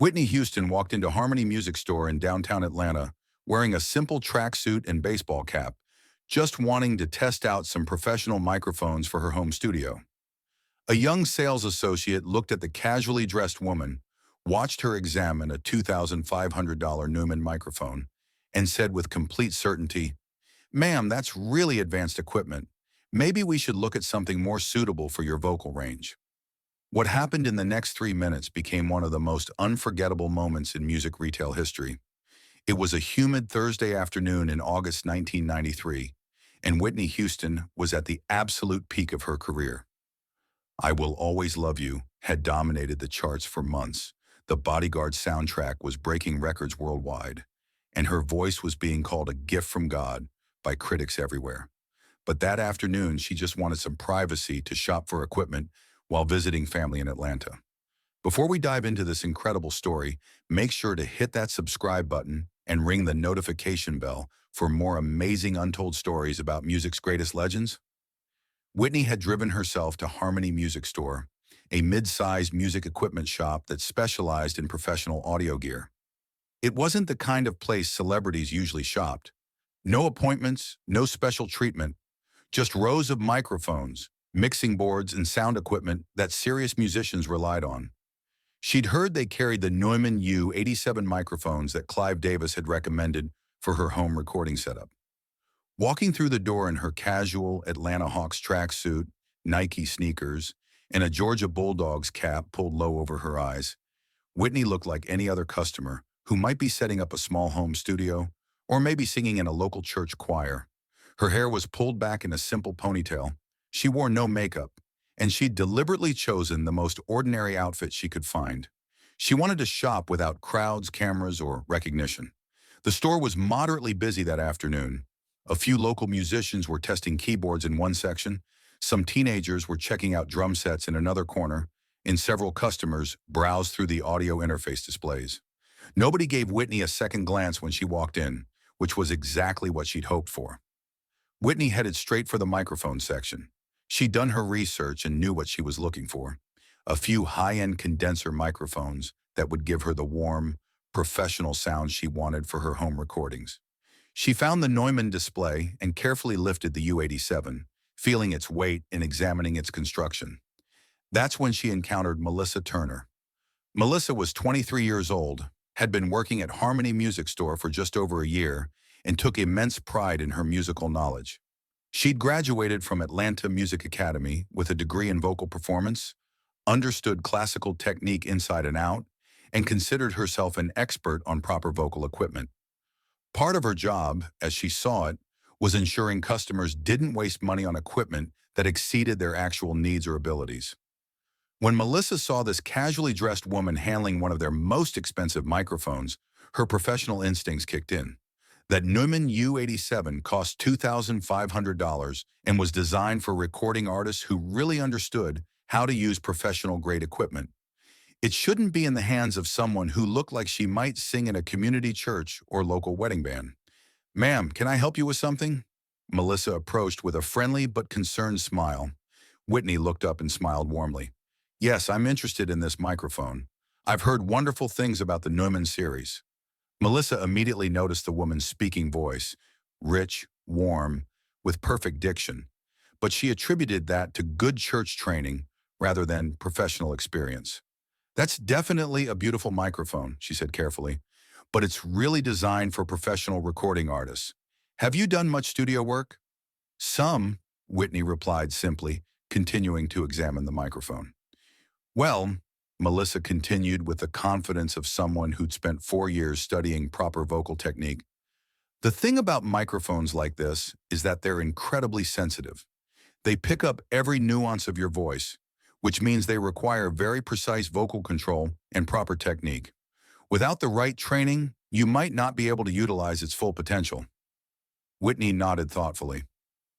Whitney Houston walked into Harmony Music Store in downtown Atlanta wearing a simple tracksuit and baseball cap, just wanting to test out some professional microphones for her home studio. A young sales associate looked at the casually dressed woman, watched her examine a $2,500 Neumann microphone, and said with complete certainty, "Ma'am, that's really advanced equipment. Maybe we should look at something more suitable for your vocal range." What happened in the next 3 minutes became one of the most unforgettable moments in music retail history. It was a humid Thursday afternoon in August 1993, and Whitney Houston was at the absolute peak of her career. "I Will Always Love You" had dominated the charts for months. The Bodyguard soundtrack was breaking records worldwide, and her voice was being called a gift from God by critics everywhere. But that afternoon, she just wanted some privacy to shop for equipment while visiting family in Atlanta. Before we dive into this incredible story, make sure to hit that subscribe button and ring the notification bell for more amazing untold stories about music's greatest legends. Whitney had driven herself to Harmony Music Store, a mid-sized music equipment shop that specialized in professional audio gear. It wasn't the kind of place celebrities usually shopped. No appointments, no special treatment, just rows of microphones, mixing boards, and sound equipment that serious musicians relied on. She'd heard they carried the Neumann U87 microphones that Clive Davis had recommended for her home recording setup. Walking through the door in her casual Atlanta Hawks tracksuit, Nike sneakers, and a Georgia Bulldogs cap pulled low over her eyes, Whitney looked like any other customer who might be setting up a small home studio or maybe singing in a local church choir. Her hair was pulled back in a simple ponytail. She wore no makeup, and she'd deliberately chosen the most ordinary outfit she could find. She wanted to shop without crowds, cameras, or recognition. The store was moderately busy that afternoon. A few local musicians were testing keyboards in one section, some teenagers were checking out drum sets in another corner, and several customers browsed through the audio interface displays. Nobody gave Whitney a second glance when she walked in, which was exactly what she'd hoped for. Whitney headed straight for the microphone section. She'd done her research and knew what she was looking for: a few high-end condenser microphones that would give her the warm, professional sound she wanted for her home recordings. She found the Neumann display and carefully lifted the U87, feeling its weight and examining its construction. That's when she encountered Melissa Turner. Melissa was 23 years old, had been working at Harmony Music Store for just over a year, and took immense pride in her musical knowledge. She'd graduated from Atlanta Music Academy with a degree in vocal performance, understood classical technique inside and out, and considered herself an expert on proper vocal equipment. Part of her job, as she saw it, was ensuring customers didn't waste money on equipment that exceeded their actual needs or abilities. When Melissa saw this casually dressed woman handling one of their most expensive microphones, her professional instincts kicked in. That Neumann U87 cost $2,500 and was designed for recording artists who really understood how to use professional-grade equipment. It shouldn't be in the hands of someone who looked like she might sing in a community church or local wedding band. "Ma'am, can I help you with something?" Melissa approached with a friendly but concerned smile. Whitney looked up and smiled warmly. "Yes, I'm interested in this microphone. I've heard wonderful things about the Neumann series." Melissa immediately noticed the woman's speaking voice, rich, warm, with perfect diction, but she attributed that to good church training rather than professional experience. "That's definitely a beautiful microphone," she said carefully, "but it's really designed for professional recording artists. Have you done much studio work?" "Some," Whitney replied simply, continuing to examine the microphone. "Well," Melissa continued with the confidence of someone who'd spent 4 years studying proper vocal technique, "the thing about microphones like this is that they're incredibly sensitive. They pick up every nuance of your voice, which means they require very precise vocal control and proper technique. Without the right training, you might not be able to utilize its full potential." Whitney nodded thoughtfully.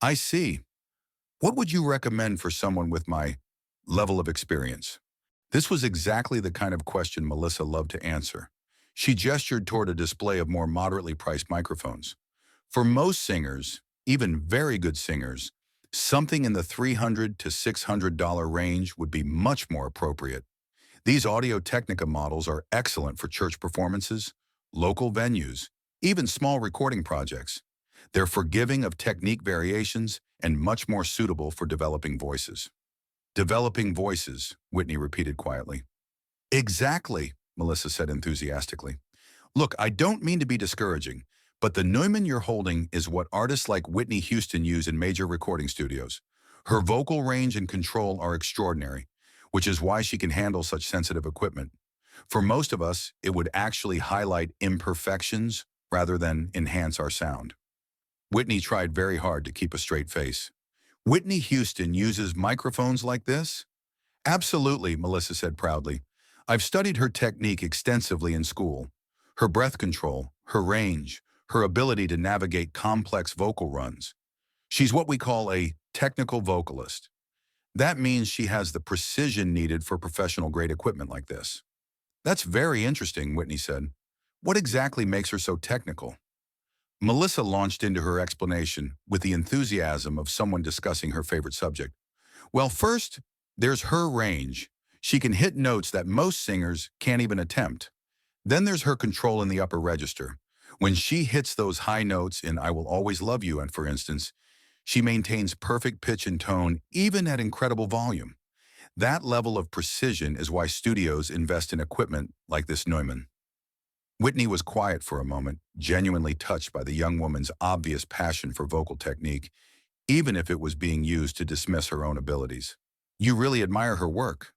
"I see. What would you recommend for someone with my level of experience?" This was exactly the kind of question Melissa loved to answer. She gestured toward a display of more moderately priced microphones. For most singers, even very good singers, something in the $300 to $600 range would be much more appropriate. These Audio-Technica models are excellent for church performances, local venues, even small recording projects. They're forgiving of technique variations and much more suitable for developing voices. Developing voices, Whitney repeated quietly. Exactly, Melissa said enthusiastically. Look, I don't mean to be discouraging, but the Neumann you're holding is what artists like Whitney Houston use in major recording studios. Her vocal range and control are extraordinary, which is why she can handle such sensitive equipment. For most of us, it would actually highlight imperfections rather than enhance our sound. Whitney tried very hard to keep a straight face. Whitney Houston uses microphones like this? Absolutely, Melissa said proudly. I've studied her technique extensively in school. Her breath control, her range, her ability to navigate complex vocal runs. She's what we call a technical vocalist. That means she has the precision needed for professional-grade equipment like this. That's very interesting, Whitney said. What exactly makes her so technical? Melissa launched into her explanation with the enthusiasm of someone discussing her favorite subject. Well, first, there's her range. She can hit notes that most singers can't even attempt. Then there's her control in the upper register. When she hits those high notes in I Will Always Love You, and for instance, she maintains perfect pitch and tone even at incredible volume. That level of precision is why studios invest in equipment like this Neumann. Whitney was quiet for a moment, genuinely touched by the young woman's obvious passion for vocal technique, even if it was being used to dismiss her own abilities. You really admire her work?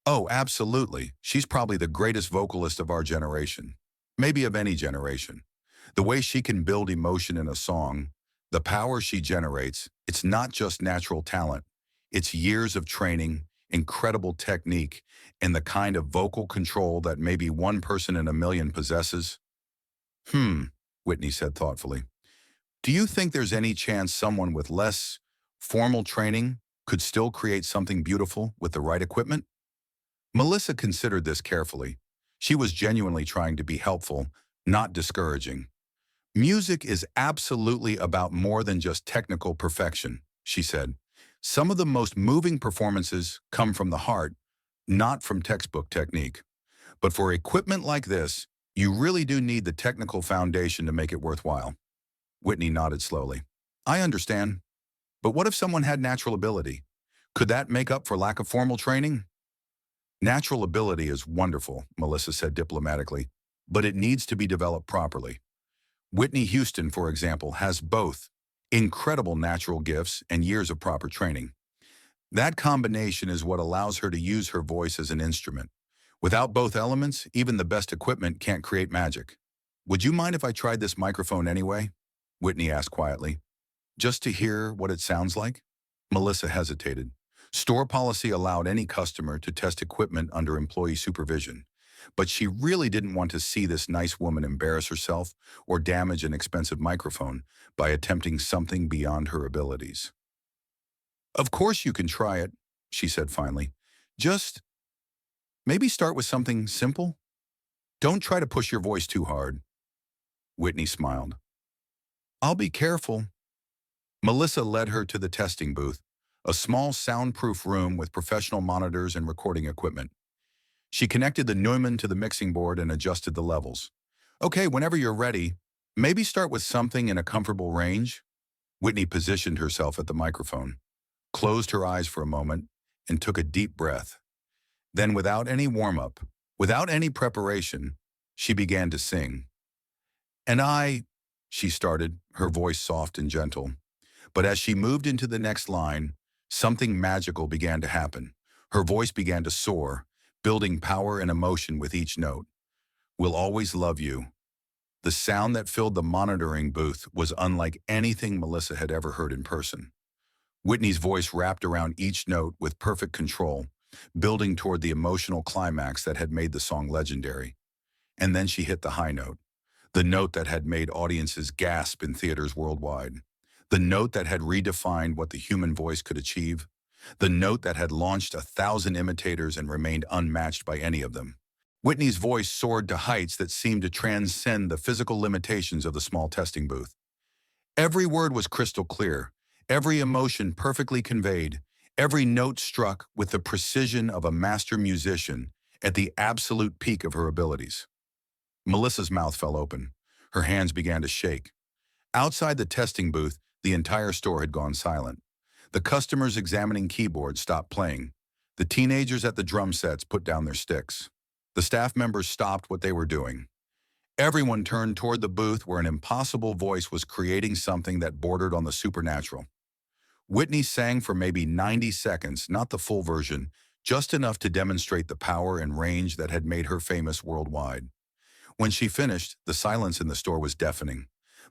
Oh, absolutely. She's probably the greatest vocalist of our generation. Maybe of any generation. The way she can build emotion in a song, the power she generates, it's not just natural talent. It's years of training, incredible technique, and the kind of vocal control that maybe one person in a million possesses. Whitney said thoughtfully. Do you think there's any chance someone with less formal training could still create something beautiful with the right equipment? Melissa considered this carefully. She was genuinely trying to be helpful, not discouraging. Music is absolutely about more than just technical perfection, she said. Some of the most moving performances come from the heart, not from textbook technique. But for equipment like this, you really do need the technical foundation to make it worthwhile. Whitney nodded slowly. I understand. But what if someone had natural ability? Could that make up for lack of formal training? Natural ability is wonderful, Melissa said diplomatically, but it needs to be developed properly. Whitney Houston, for example, has both incredible natural gifts and years of proper training. That combination is what allows her to use her voice as an instrument. Without both elements, even the best equipment can't create magic. Would you mind if I tried this microphone anyway? Whitney asked quietly. Just to hear what it sounds like? Melissa hesitated. Store policy allowed any customer to test equipment under employee supervision, but she really didn't want to see this nice woman embarrass herself or damage an expensive microphone by attempting something beyond her abilities. Of course you can try it, she said finally. Just maybe start with something simple. Don't try to push your voice too hard. Whitney smiled. I'll be careful. Melissa led her to the testing booth, a small soundproof room with professional monitors and recording equipment. She connected the Neumann to the mixing board and adjusted the levels. Okay, whenever you're ready, maybe start with something in a comfortable range. Whitney positioned herself at the microphone, closed her eyes for a moment, and took a deep breath. Then, without any warm-up, without any preparation, she began to sing. She started, her voice soft and gentle. But as she moved into the next line, something magical began to happen. Her voice began to soar, building power and emotion with each note. We'll always love you. The sound that filled the monitoring booth was unlike anything Melissa had ever heard in person. Whitney's voice wrapped around each note with perfect control, building toward the emotional climax that had made the song legendary. And then she hit the high note, the note that had made audiences gasp in theaters worldwide, the note that had redefined what the human voice could achieve, the note that had launched 1,000 imitators and remained unmatched by any of them. Whitney's voice soared to heights that seemed to transcend the physical limitations of the small testing booth. Every word was crystal clear, every emotion perfectly conveyed, every note struck with the precision of a master musician, at the absolute peak of her abilities. Melissa's mouth fell open. Her hands began to shake. Outside the testing booth, the entire store had gone silent. The customers examining keyboards stopped playing. The teenagers at the drum sets put down their sticks. The staff members stopped what they were doing. Everyone turned toward the booth where an impossible voice was creating something that bordered on the supernatural. Whitney sang for maybe 90 seconds, not the full version, just enough to demonstrate the power and range that had made her famous worldwide. When she finished, the silence in the store was deafening.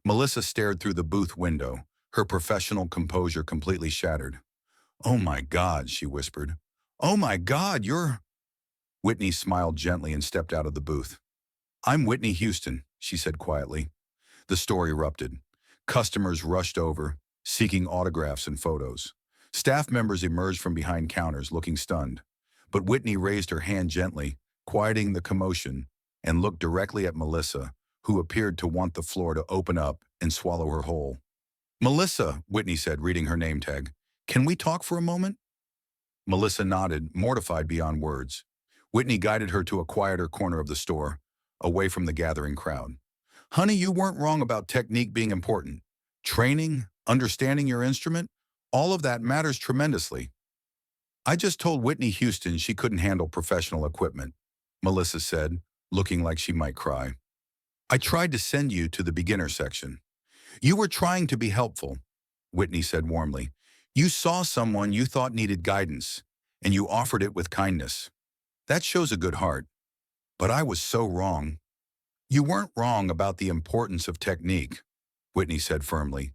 Melissa stared through the booth window, her professional composure completely shattered. "Oh my God," she whispered. "Oh my God, you're—" Whitney smiled gently and stepped out of the booth. "I'm Whitney Houston," she said quietly. The store erupted. Customers rushed over, seeking autographs and photos. Staff members emerged from behind counters, looking stunned. But Whitney raised her hand gently, quieting the commotion, and looked directly at Melissa, who appeared to want the floor to open up and swallow her whole. "Melissa," Whitney said, reading her name tag, "can we talk for a moment?" Melissa nodded, mortified beyond words. Whitney guided her to a quieter corner of the store, away from the gathering crowd. "Honey, you weren't wrong about technique being important. Training, understanding your instrument, all of that matters tremendously." "I just told Whitney Houston she couldn't handle professional equipment," Melissa said, looking like she might cry. "I tried to send you to the beginner section." "You were trying to be helpful," Whitney said warmly. "You saw someone you thought needed guidance, and you offered it with kindness. That shows a good heart. But I was so wrong." "You weren't wrong about the importance of technique," Whitney said firmly.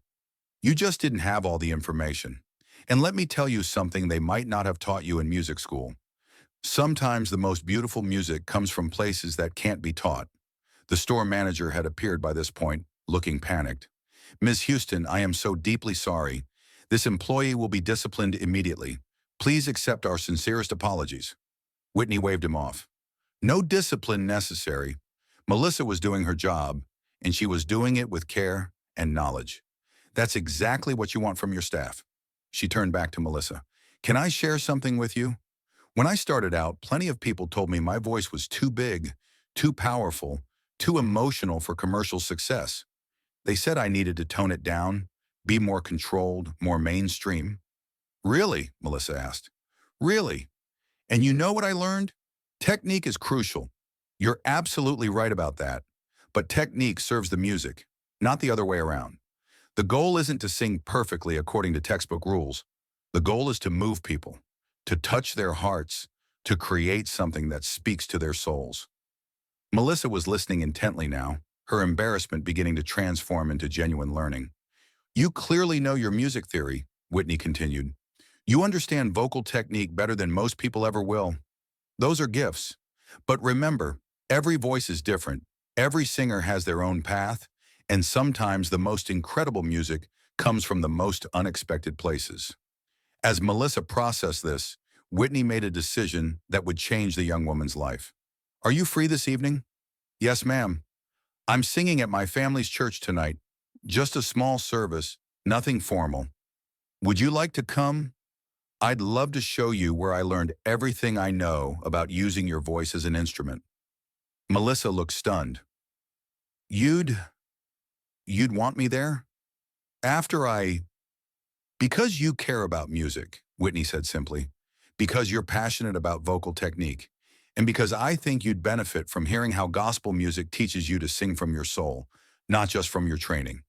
"You just didn't have all the information. And let me tell you something they might not have taught you in music school. Sometimes the most beautiful music comes from places that can't be taught." The store manager had appeared by this point, looking panicked. "Ms. Houston, I am so deeply sorry. This employee will be disciplined immediately. Please accept our sincerest apologies." Whitney waved him off. "No discipline necessary. Melissa was doing her job, and she was doing it with care and knowledge. That's exactly what you want from your staff." She turned back to Melissa. "Can I share something with you? When I started out, plenty of people told me my voice was too big, too powerful, too emotional for commercial success. They said I needed to tone it down, be more controlled, more mainstream." "Really?" Melissa asked. "Really. And you know what I learned? Technique is crucial. You're absolutely right about that. But technique serves the music, not the other way around. The goal isn't to sing perfectly according to textbook rules. The goal is to move people, to touch their hearts, to create something that speaks to their souls." Melissa was listening intently now, her embarrassment beginning to transform into genuine learning. "You clearly know your music theory," Whitney continued. "You understand vocal technique better than most people ever will. Those are gifts. But remember, every voice is different. Every singer has their own path, and sometimes the most incredible music comes from the most unexpected places." As Melissa processed this, Whitney made a decision that would change the young woman's life. "Are you free this evening?" "Yes, ma'am. I'm singing at my family's church tonight. Just a small service, nothing formal. Would you like to come? I'd love to show you where I learned everything I know about using your voice as an instrument." Melissa looked stunned. You'd want me there? After I... "Because you care about music," Whitney said simply. "Because you're passionate about vocal technique. And because I think you'd benefit from hearing how gospel music teaches you to sing from your soul, not just from your training."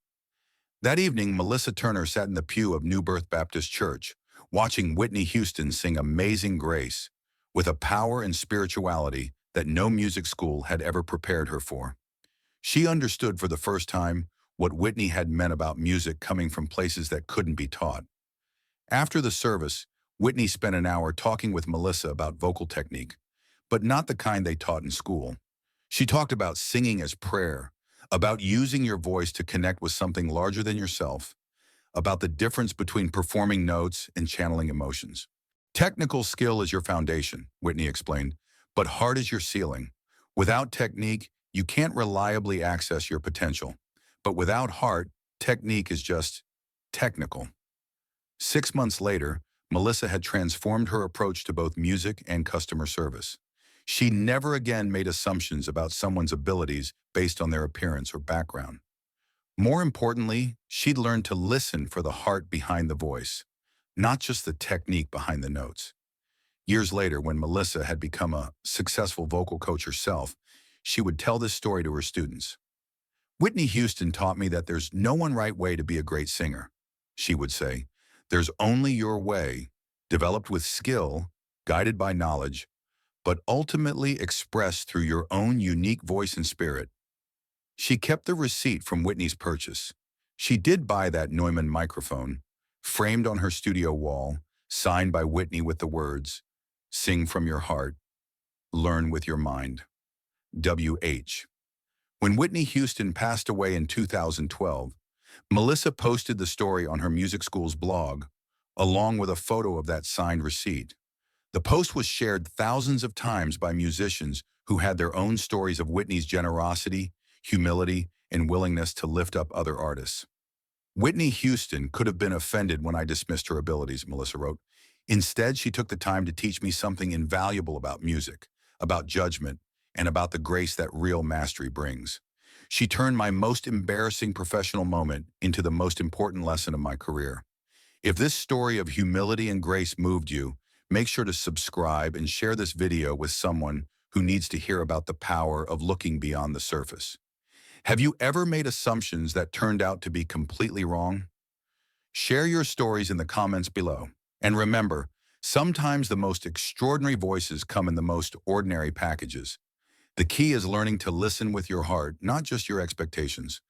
That evening, Melissa Turner sat in the pew of New Birth Baptist Church, watching Whitney Houston sing Amazing Grace with a power and spirituality that no music school had ever prepared her for. She understood for the first time what Whitney had meant about music coming from places that couldn't be taught. After the service, Whitney spent an hour talking with Melissa about vocal technique, but not the kind they taught in school. She talked about singing as prayer, about using your voice to connect with something larger than yourself, about the difference between performing notes and channeling emotions. "Technical skill is your foundation," Whitney explained, "but heart is your ceiling. Without technique, you can't reliably access your potential. But without heart, technique is just technical." 6 months later, Melissa had transformed her approach to both music and customer service. She never again made assumptions about someone's abilities based on their appearance or background. More importantly, she'd learned to listen for the heart behind the voice, not just the technique behind the notes. Years later, when Melissa had become a successful vocal coach herself, she would tell this story to her students. Whitney Houston taught me that there's no one right way to be a great singer. She would say, there's only your way, developed with skill, guided by knowledge, but ultimately expressed through your own unique voice and spirit. She kept the receipt from Whitney's purchase. She did buy that Neumann microphone, framed on her studio wall, signed by Whitney with the words, "Sing from your heart, learn with your mind. W.H." When Whitney Houston passed away in 2012, Melissa posted the story on her music school's blog, along with a photo of that signed receipt. The post was shared thousands of times by musicians who had their own stories of Whitney's generosity, humility, and willingness to lift up other artists. Whitney Houston could have been offended when I dismissed her abilities, Melissa wrote. Instead, she took the time to teach me something invaluable about music, about judgment, and about the grace that real mastery brings. She turned my most embarrassing professional moment into the most important lesson of my career. If this story of humility and grace moved you, make sure to subscribe and share this video with someone who needs to hear about the power of looking beyond the surface. Have you ever made assumptions that turned out to be completely wrong? Share your stories in the comments below. And remember, sometimes the most extraordinary voices come in the most ordinary packages. The key is learning to listen with your heart, not just your expectations.